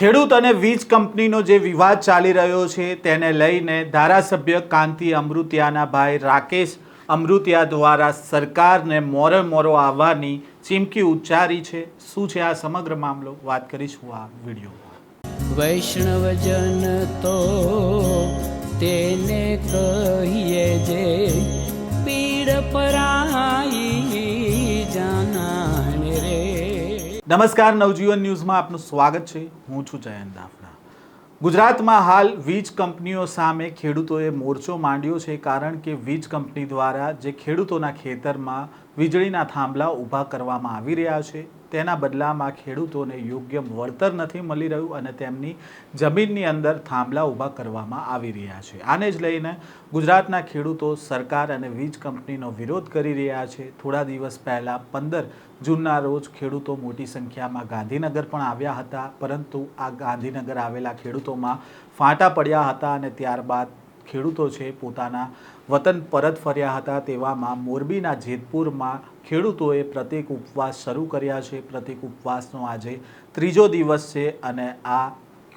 ખેડૂત અને વીજ કંપનીનો જે વિવાદ ચાલી રહ્યો છે તેને લઈને ધારાસભ્ય કાંતિ અમૃતિયાના ભાઈ રાકેશ અમૃતિયા દ્વારા સરકારને મોરો આવવાની ચીમકી ઉચ્ચારી છે। શું છે આ સમગ્ર મામલો, વાત કરીશું આ વિડીયોમાં। વૈષ્ણવજન તો તેને કહીએ જે પીડ પરાઈ જાનાને રે। નમસ્કાર, નવજીવન ન્યૂઝમાં આપનું સ્વાગત છે। હું છું જયંત દાફડા। ગુજરાતમાં હાલ વીજ કંપનીઓ સામે ખેડૂતોએ મોરચો માંડ્યો છે, કારણ કે વીજ કંપની દ્વારા જે ખેડૂતોના ખેતરમાં વીજળીના થાંભલા ઊભા કરવામાં આવી રહ્યા છે તેના બદલામાં ખેડૂતોને યોગ્ય વળતર નથી મળી રહ્યું અને તેમની જમીનની અંદર થાંભલા ઊભા કરવામાં આવી રહ્યા છે। આને જ લઈને ગુજરાતના ખેડૂતો સરકાર અને વીજ કંપનીનો વિરોધ કરી રહ્યા છે। થોડા દિવસ પહેલાં 15 જૂનના રોજ ખેડૂતો મોટી સંખ્યામાં ગાંધીનગર પણ આવ્યા હતા, પરંતુ આ ગાંધીનગર આવેલા ખેડૂતોમાં ફાંટા પડ્યા હતા અને ત્યારબાદ ખેડૂતો છે પોતાના વતન પરત ફર્યા હતા। તેવામાં મોરબીના જેતપુરમાં ખેડૂતોએ પ્રતીક ઉપવાસ શરૂ કર્યા છે। પ્રતીક ઉપવાસનો આજે ત્રીજો દિવસ છે અને આ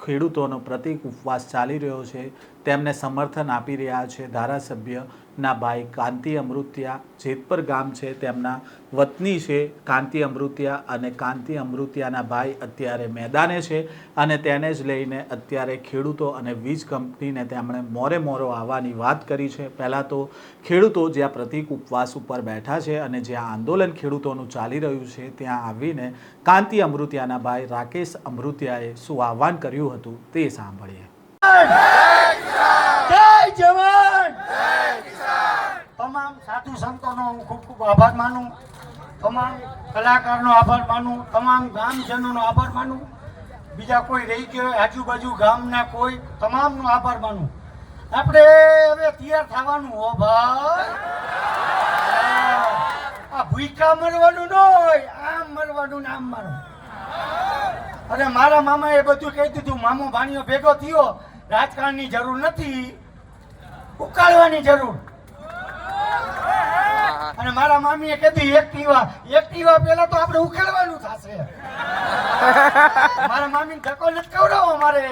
ખેડૂતોનો પ્રતીક ઉપવાસ ચાલી રહ્યો છે। તેમને સમર્થન આપી રહ્યા છે ધારાસભ્યના ભાઈ કાંતિ અમૃતિયા। જેતપર ગામ છે તેમના વતની છે કાંતિ અમૃતિયા, અને કાંતિ અમૃતિયાના ભાઈ અત્યારે મેદાને છે અને તેને જ લઈને અત્યારે ખેડૂતો અને વીજ કંપનીને તેમણે મોરો આવવાની વાત કરી છે। પહેલાં તો ખેડૂતો જ્યાં પ્રતીક ઉપવાસ ઉપર બેઠા છે અને જ્યાં આંદોલન ખેડૂતોનું ચાલી રહ્યું છે ત્યાં આવીને કાંતિ અમૃતિયાના ભાઈ રાકેશ અમૃતિયાએ શું આહ્વાન કર્યું હતું તે સાંભળીએ। જય જવાન, જય કિસાન। તમામ સાધુ સંતોનો હું ખૂબ આભાર માનું, તમામ કલાકારનો આભાર માનું, તમામ ગામજનોનો આભાર માનું। બીજા કોઈ રહી ગયો આજુબાજુ ગામના કોઈ તમામનો આભાર માનું। આપણે હવે તૈયાર થવાનું હો ભાઈ। આ ભૂખા મરવાનું ન હોય, આમ મરવાનું ને આમ મરવાનું। અને મારા મામાએ બધું કહી દીધું, મામો ભાણીઓ ભેગો થયો, રાજકારણની જરૂર નથી, ઉકાળવાની જરૂર। અને મારા મામીએ કીધું એક્ટિવા પેલા તો આપણે ઉકાળવાનું થશે। મારા મામીને ધક્કો નથી ખવડાવો મારે।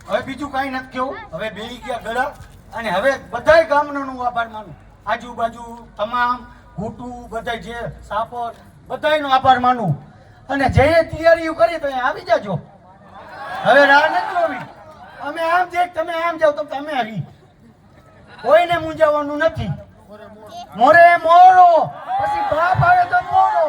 હવે બીજું કાંઈ નથી કેવું, હવે બેહી ગયા ગળા અને હવે બધાય ગામનો આભાર માનું, આજુબાજુ તમામ ઘૂંટું બધાય જે સાપર બધાયનો આભાર માનું। અને જે તૈયારીઓ કરી તો આવી જાજો, હવે રાહ નથી જોવી। અમે આમ જઈ તમે આમ જાવ તો તમે આવી, કોઈને મૂંઝાવાનું નથી। મોરે મોરો, પછી બાપ આવે તો મોરો।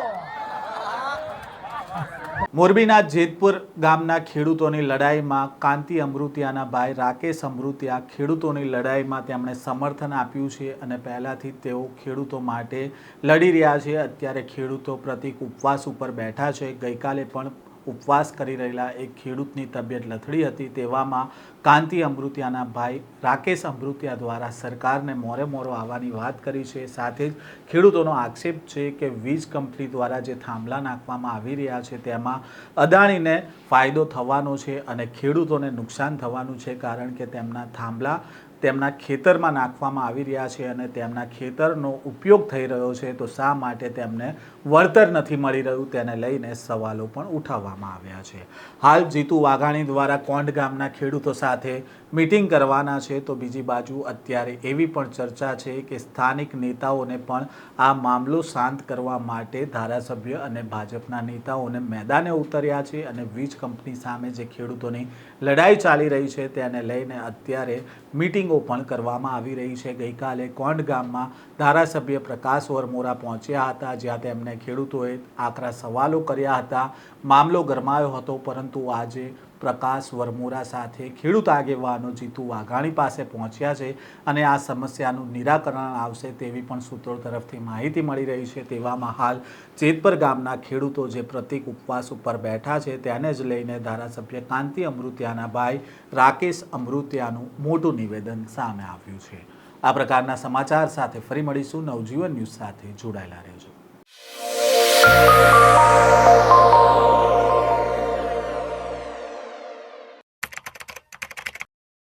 મોરબીના જેતપુર ગામના ખેડૂતોની લડાઈમાં કાંતિ અમૃતિયાના ભાઈ રાકેશ અમૃતિયા ખેડૂતોની લડાઈમાં તેમણે સમર્થન આપ્યું છે અને પહેલાંથી તેઓ ખેડૂતો માટે લડી રહ્યા છે। અત્યારે ખેડૂતો પ્રતીક ઉપવાસ ઉપર બેઠા છે। ગઈકાલે પણ ઉપવાસ કરી રહેલા એક ખેડૂતની તબિયત લથડી હતી, તેવામાં કાંતિ અમૃતિયાના ભાઈ રાકેશ અમૃતિયા દ્વારા સરકારને મોરો આવવાની વાત કરી છે। સાથે જ ખેડૂતોનો આક્ષેપ છે કે વીજ કંપની દ્વારા જે થાંભલા નાખવામાં આવી રહ્યા છે તેમાં અદાણીને ફાયદો થવાનો છે અને ખેડૂતોને નુકસાન થવાનું છે, કારણ કે તેમના થાંભલા તેમના ખેતરમાં નાખવામાં આવી રહ્યા છે અને તેમના ખેતરનો ઉપયોગ થઈ રહ્યો છે, તો શા માટે તેમને વળતર નથી મળી રહ્યું તેને લઈને સવાલો પણ ઉઠાવવામાં આવ્યા છે। હાલ જીતુ વાઘાણી દ્વારા કોંઢ ગામના ખેડૂતો સાથે મીટિંગ કરવાના છે, તો બીજી બાજુ અત્યારે એવી પણ ચર્ચા છે કે સ્થાનિક નેતાઓને પણ આ મામલો શાંત કરવા માટે ધારાસભ્ય અને ભાજપના નેતાઓને મેદાને ઉતર્યા છે અને વીજ કંપની સામે જે ખેડૂતોની લડાઈ ચાલી રહી છે તેને લઈને અત્યારે મીટિંગો પણ કરવામાં આવી રહી છે। ગઈકાલે કોંઢ ગામમાં ધારાસભ્ય પ્રકાશ વરમોરા પહોંચ્યા હતા, જ્યાં તેમને ખેડૂતોએ આકરા સવાલો કર્યા હતા, મામલો ગરમાયો હતો, પરંતુ આજે પ્રકાશ વરમોરા સાથે ખેડૂત આગેવાનો જીતુ વાઘાણી પાસે પહોંચ્યા છે અને આ સમસ્યાનું નિરાકરણ આવશે તેવી પણ સૂત્રો તરફથી માહિતી મળી રહી છે। તેવામાં હાલ જેતપર ગામના ખેડૂતો જે પ્રતીક ઉપવાસ ઉપર બેઠા છે તેને જ લઈને ધારાસભ્ય કાંતિ અમૃતિયાના ભાઈ રાકેશ અમૃતિયાનું મોટું નિવેદન સામે આવ્યું છે। આ પ્રકારના સમાચાર સાથે ફરી મળીશું। નવજીવન ન્યૂઝ સાથે જોડાયેલા રહેજો।